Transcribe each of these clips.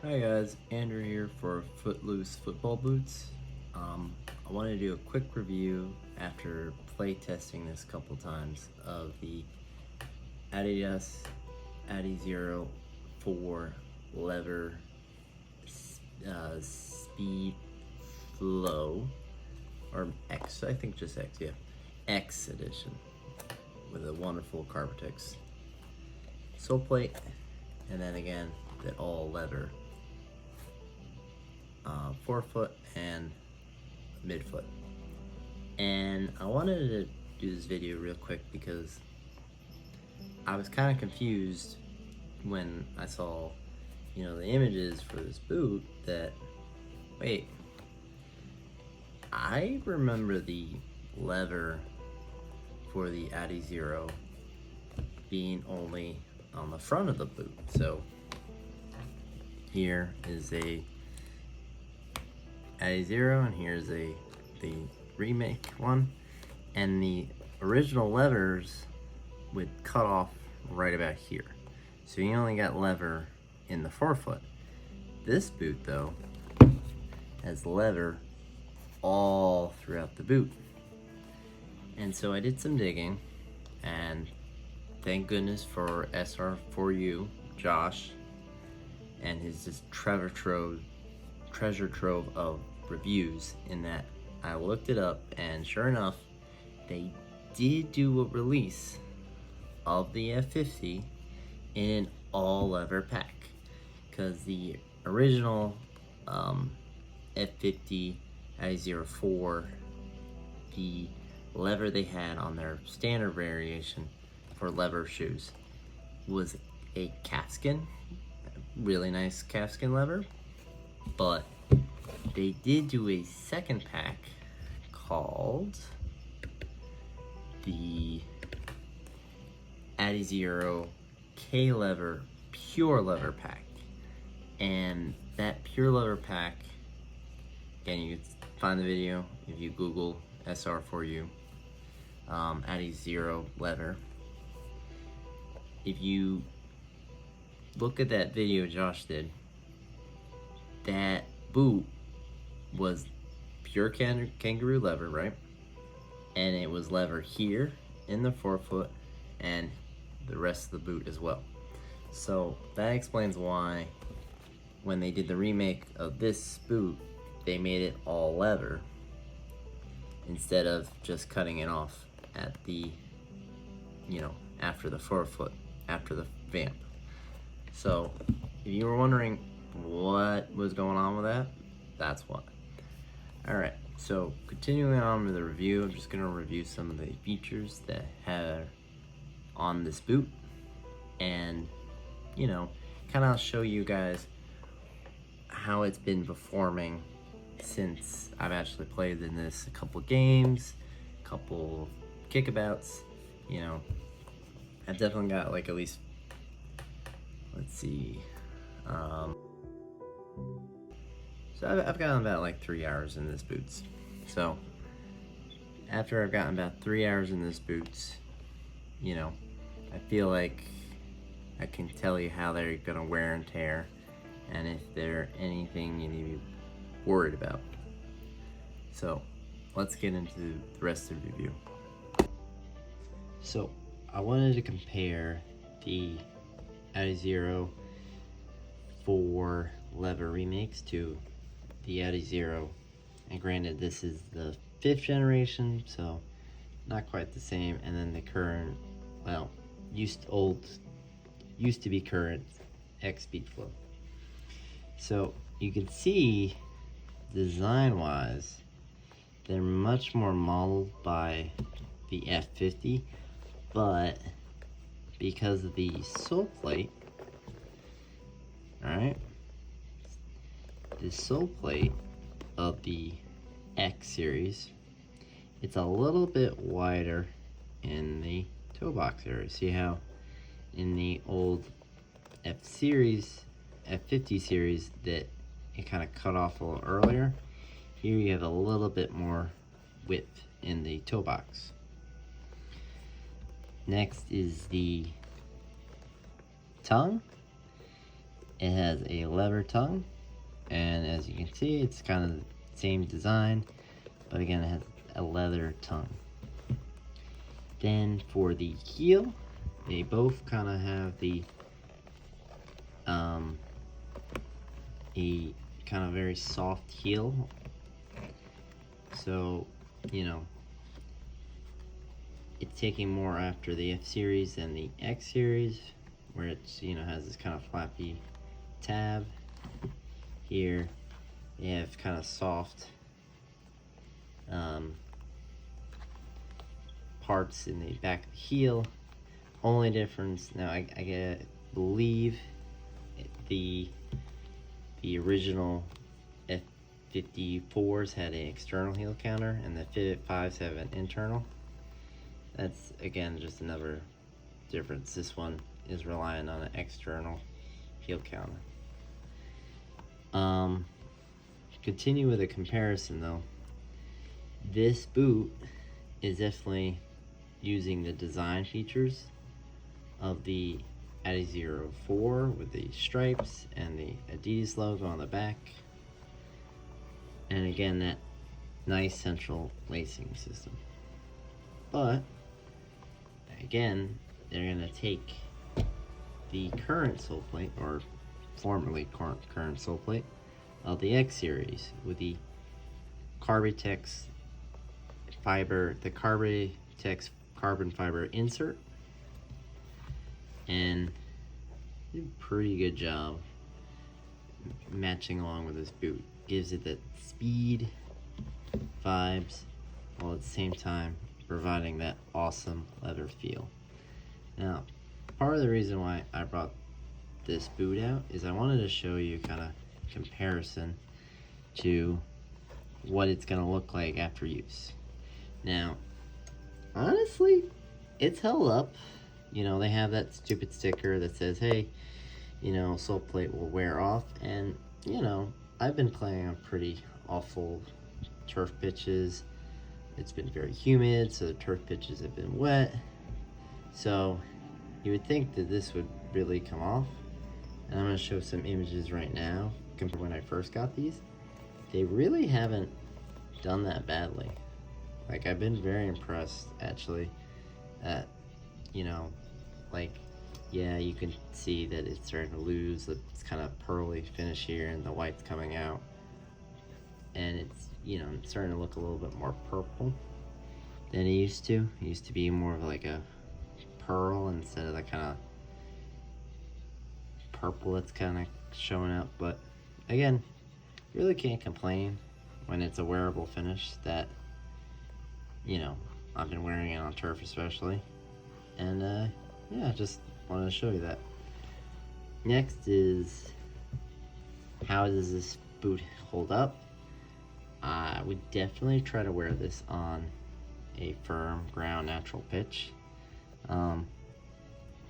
Hi guys, Andrew here for Footloose Football Boots. I wanted to do a quick review after play testing this couple times of the Adidas Adizero 4 leather speed flow, or X, I think just X, yeah, X edition with a wonderful Carbotex sole plate, and then again the all leather forefoot and midfoot. And I wanted to do this video real quick because I was kind of confused when I saw, the images for this boot that, wait, I remember the leather for the Adizero being only on the front of the boot. So here is a Adizero, and here's the Remake one, and the original levers would cut off right about here, so you only got lever in the forefoot. This boot though has lever all throughout the boot, and so I did some digging, and thank goodness for SR4U Josh and his just treasure trove of reviews, in that I looked it up, and sure enough, they did do a release of the F50 in an all leather pack, because the original F50 Adizero 4, the leather they had on their standard variation for leather shoes was a calfskin, really nice calfskin leather, but they did do a second pack called the Adizero K leather pure leather pack, and that pure leather pack, again, you can find the video if you Google SR4U Adizero leather. If you look at that video Josh did, that boot was pure kangaroo leather, right? And it was leather here in the forefoot and the rest of the boot as well. So that explains why when they did the remake of this boot, they made it all leather instead of just cutting it off at the, after the forefoot, after the vamp. So if you were wondering what was going on with that, that's why. Alright, so continuing on with the review, I'm just going to review some of the features that have on this boot, and kind of show you guys how it's been performing since I've actually played in this a couple games, a couple kickabouts. I've definitely got like at least, let's see, so I've gotten about like 3 hours in this boots. So after I've gotten about 3 hours in this boots, I feel like I can tell you how they're gonna wear and tear, and if they're anything you need to be worried about. So let's get into the rest of the review. So I wanted to compare the Adizero 4 leather remakes to the Adizero, and granted this is the 5th generation, so not quite the same, and then the current, well, used to be current X Speedflow. So you can see design wise they're much more modeled by the F50, but because of the sole plate, alright, the sole plate of the X series, it's a little bit wider in the toe box area. See how in the old F50 series that it kind of cut off a little earlier? Here you have a little bit more width in the toe box. Next is the tongue, It has a leather tongue, and as you can see, it's kind of the same design, but again, it has a leather tongue. Then for the heel, they both kind of have the a kind of very soft heel. So, you know, it's taking more after the F series than the X series, where it's, you know, has this kind of flappy tab. Here they have kind of soft parts in the back of the heel. Only difference now, I believe the original F54s had an external heel counter, and the Fit 5s have an internal. That's again just another difference. This one is relying on an external heel counter. Continue with a comparison though. This boot is definitely using the design features of the Adizero 4 with the stripes and the Adidas logo on the back, and again that nice central lacing system. But again, they're gonna take the current sole plate, or formerly current sole plate, of the X series with the Carbitex fiber, the Carbitex carbon fiber insert, and did a pretty good job matching along with this boot. Gives it that speed vibes, while at the same time providing that awesome leather feel. Now, part of the reason why I brought this boot out is I wanted to show you kind of comparison to what it's gonna look like after use. Now, honestly, it's held up. You know, they have that stupid sticker that says, hey, you know, sole plate will wear off, and you know, I've been playing on pretty awful turf pitches. It's been very humid, so the turf pitches have been wet. So you would think that this would really come off. And I'm going to show some images right now compared to when I first got these. They really haven't done that badly. Like, I've been very impressed actually at, you know, like, yeah, you can see that it's starting to lose. It's kind of pearly finish here and the white's coming out. And it's, you know, it's starting to look a little bit more purple than it used to. It used to be more of like a pearl instead of the kind of purple that's kind of showing up. But again, really can't complain when it's a wearable finish that, you know, I've been wearing it on turf especially. And yeah, just wanted to show you that. Next is, how does this boot hold up? I would definitely try to wear this on a firm ground natural pitch.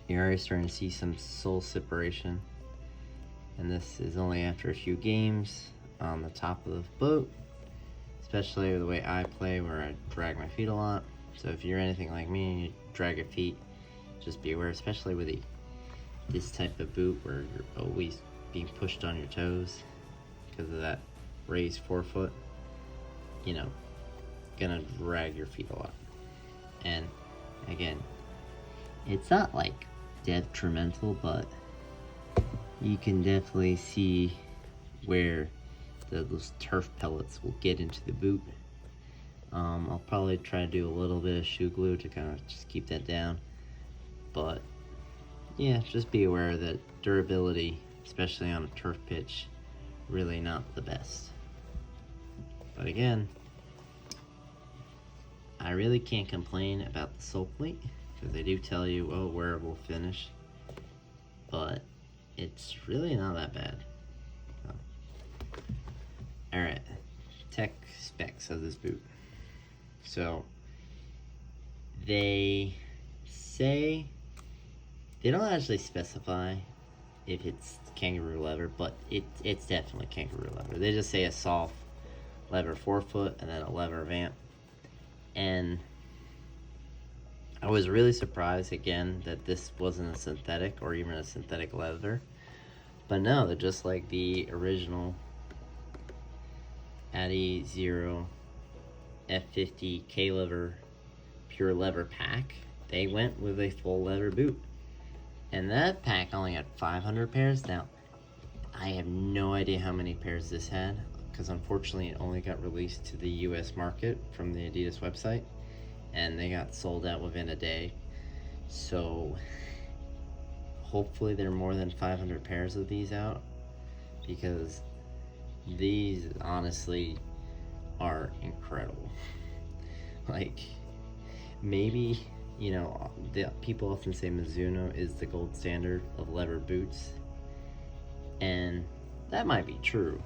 You're already starting to see some sole separation, and this is only after a few games on the top of the boat, especially the way I play where I drag my feet a lot. So if you're anything like me and you drag your feet, just be aware, especially with this type of boot where you're always being pushed on your toes because of that raised forefoot. You know, gonna drag your feet a lot. And again, it's not like detrimental, but you can definitely see where those turf pellets will get into the boot. I'll probably try to do a little bit of shoe glue to kind of just keep that down. But yeah, just be aware that durability, especially on a turf pitch, really not the best. But again, I really can't complain about the sole plate because they do tell you, oh, wearable finish, but it's really not that bad. So, alright, tech specs of this boot. So they say, they don't actually specify if it's kangaroo leather, but it's definitely kangaroo leather. They just say a soft leather forefoot and then a leather vamp. And I was really surprised again that this wasn't a synthetic or even a synthetic leather, But no, they're just like the original Adizero F50 K-lever pure leather pack. They went with a full leather boot. And that pack only had 500 pairs. Now, I have no idea how many pairs this had, because unfortunately it only got released to the US market from the Adidas website, and they got sold out within a day. So hopefully there are more than 500 pairs of these out, because these honestly are incredible. Like, maybe, you know, the people often say Mizuno is the gold standard of leather boots, and that might be true,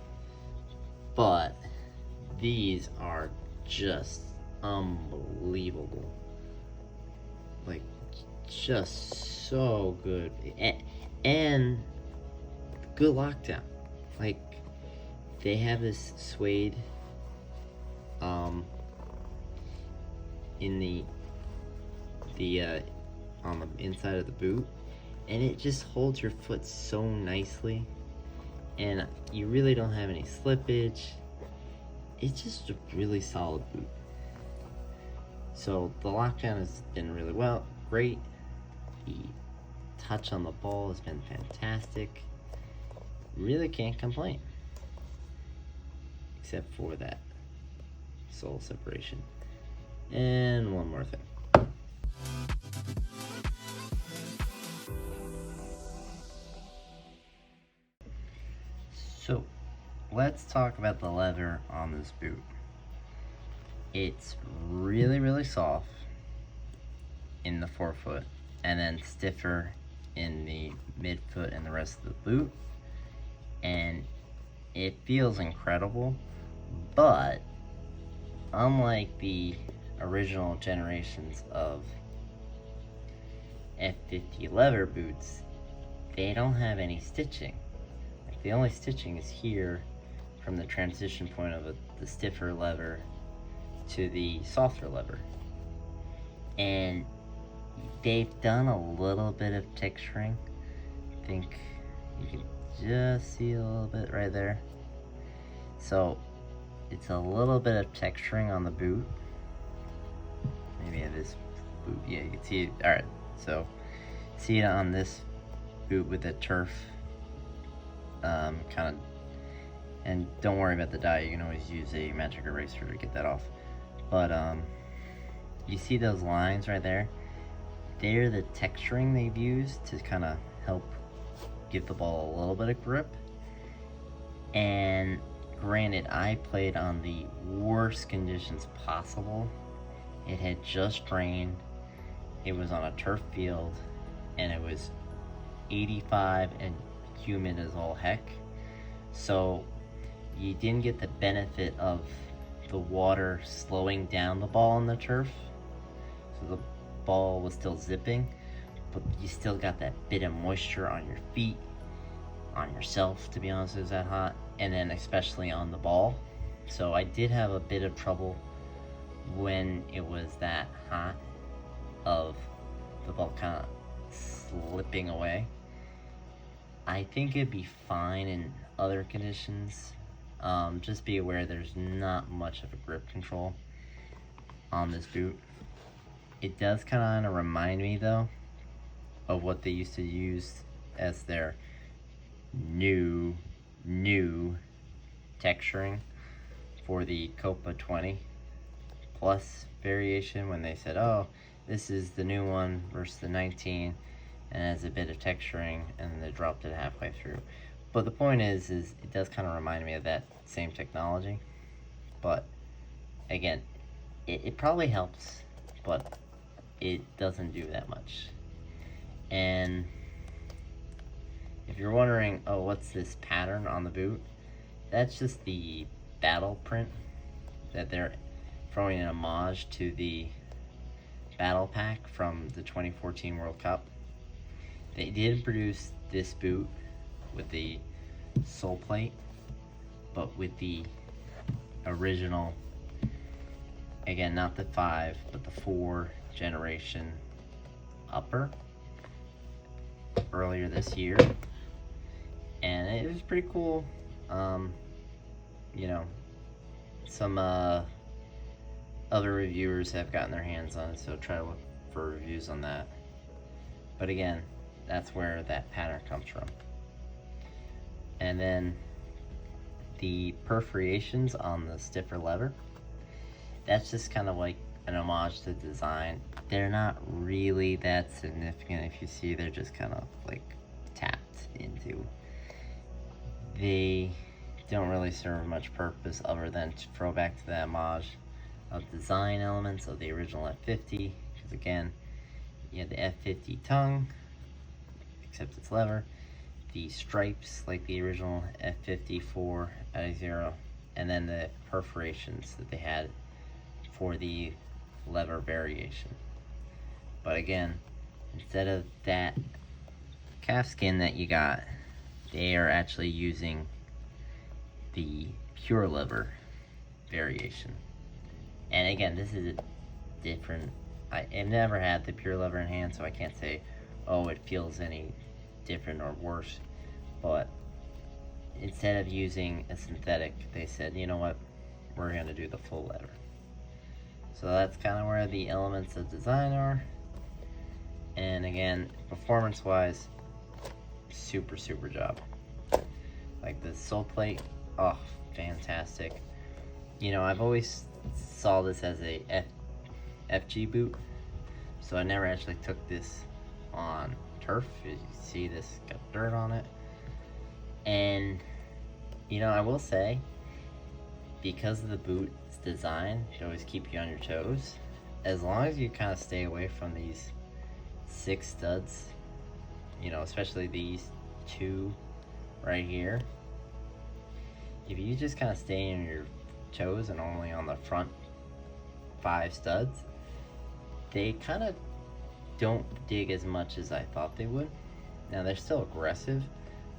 but these are just unbelievable. Like, just so good. And good lockdown. Like, they have this suede in the on the inside of the boot, and it just holds your foot so nicely, and you really don't have any slippage. It's just a really solid boot. So the lockdown has been really great. The touch on the ball has been fantastic. Really can't complain, except for that sole separation. And one more thing. So let's talk about the leather on this boot. It's really, really soft in the forefoot, and then stiffer in the midfoot and the rest of the boot. And it feels incredible, but unlike the original generations of F50 leather boots, they don't have any stitching. Like, the only stitching is here from the transition point of the stiffer leather to the softer leather. And they've done a little bit of texturing. I think you can just see a little bit right there. So it's a little bit of texturing on the boot. Maybe at this boot, yeah, you can see it. All right, so see it on this boot with the turf kind of. And don't worry about the dye, you can always use a magic eraser to get that off. But you see those lines right there? They're the texturing they've used to kind of help give the ball a little bit of grip. And granted, I played on the worst conditions possible. It had just rained, it was on a turf field, and it was 85 and humid as all heck. So you didn't get the benefit of the water slowing down the ball on the turf. So the ball was still zipping, but you still got that bit of moisture on your feet, on yourself, to be honest. It was that hot, and then especially on the ball. So I did have a bit of trouble when it was that hot of the ball kind of slipping away. I think it'd be fine in other conditions. Just be aware there's not much of a grip control on this boot. It does kind of remind me though of what they used to use as their new texturing for the Copa 20 Plus variation, when they said, oh, this is the new one versus the 19, and it has a bit of texturing, and then they dropped it halfway through. But the point is it does kind of remind me of that same technology. But again, it probably helps, but it doesn't do that much. And if you're wondering, oh, what's this pattern on the boot? That's just the battle print that they're throwing an homage to the battle pack from the 2014 World Cup. They did produce this boot with the sole plate, but with the original, again, not the 5, but the 4 generation upper earlier this year. and it was pretty cool. You know, some other reviewers have gotten their hands on it, so try to look for reviews on that. But again, that's where that pattern comes from. And then the perforations on the stiffer lever, that's just kind of like an homage to design. They're not really that significant. If you see, they're just kind of like tapped into. They don't really serve much purpose other than to throw back to the homage of design elements of the original F50, because again, you have the F50 tongue, except it's leather, the stripes like the original F54 Adizero, and then the perforations that they had for the leather variation. But again, instead of that calfskin that you got, they are actually using the pure leather variation. And again, this is a different, I've never had the pure leather in hand, so I can't say, oh, it feels any different or worse. But instead of using a synthetic, they said, you know what, we're going to do the full leather. So that's kind of where the elements of design are. And again, performance-wise, super job. Like the sole plate, oh, fantastic. You know, I've always saw this as a FG boot, so I never actually took this on turf. As you see, this got dirt on it. And, you know, I will say, because of the boot's design to always keep you on your toes, as long as you kind of stay away from these 6 studs, you know, especially these 2 right here, if you just kind of stay on your toes and only on the front 5 studs, they kind of don't dig as much as I thought they would. Now they're still aggressive,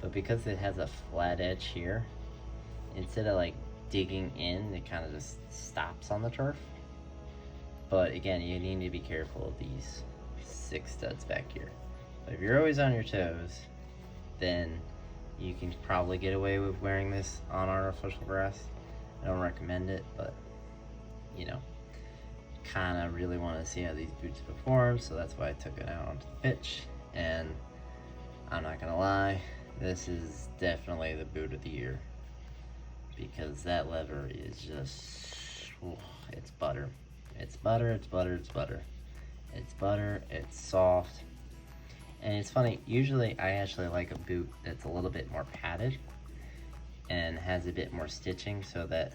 but because it has a flat edge here, instead of like digging in, it kind of just stops on the turf. But again, you need to be careful of these 6 studs back here. But if you're always on your toes, then you can probably get away with wearing this on artificial grass. I don't recommend it, but you know, kind of really want to see how these boots perform, so that's why I took it out onto the pitch. And I'm not gonna lie, this is definitely the boot of the year, because that leather is just, oh, it's butter. It's butter, it's butter, it's butter. It's butter, it's soft. And it's funny, usually I actually like a boot that's a little bit more padded and has a bit more stitching so that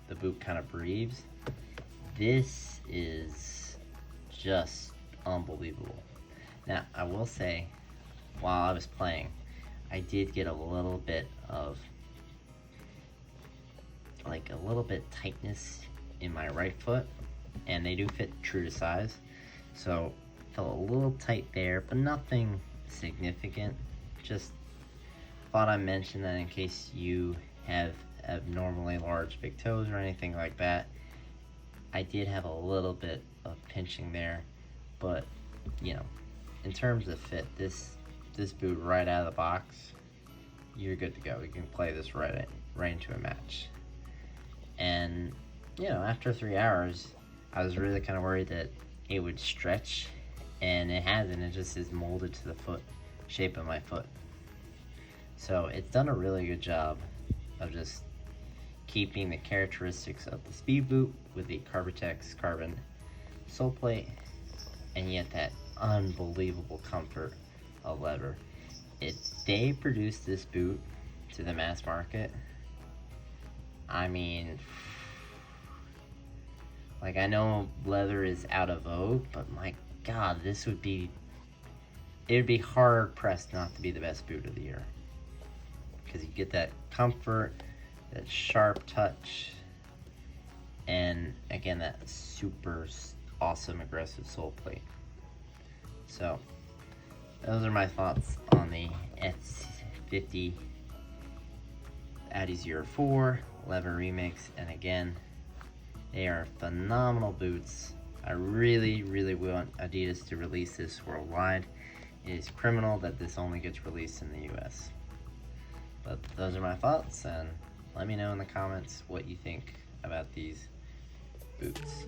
the boot kind of breathes. This is just unbelievable. Now, I will say, while I was playing, I did get a little bit of, like a little bit tightness in my right foot, and they do fit true to size. So felt a little tight there, but nothing significant. Just thought I'd mention that in case you have abnormally large big toes or anything like that. I did have a little bit of pinching there, but you know, in terms of fit, this boot right out of the box, you're good to go. You can play this right into a match. And you know, after 3 hours, I was really kind of worried that it would stretch, and it hasn't. It just is molded to the foot shape of my foot. So it's done a really good job of just keeping the characteristics of the speed boot with the Carbotex carbon sole plate, and yet that unbelievable comfort of leather. If they produced this boot to the mass market, I mean, like, I know leather is out of vogue, but my God, it would be hard pressed not to be the best boot of the year. Because you get that comfort, that sharp touch, and again, that super awesome aggressive sole plate. So, those are my thoughts on the F50 Adizero 4 leather remakes, and again, they are phenomenal boots. I really want Adidas to release this worldwide. It is criminal that this only gets released in the US. But those are my thoughts, and let me know in the comments what you think about these boots.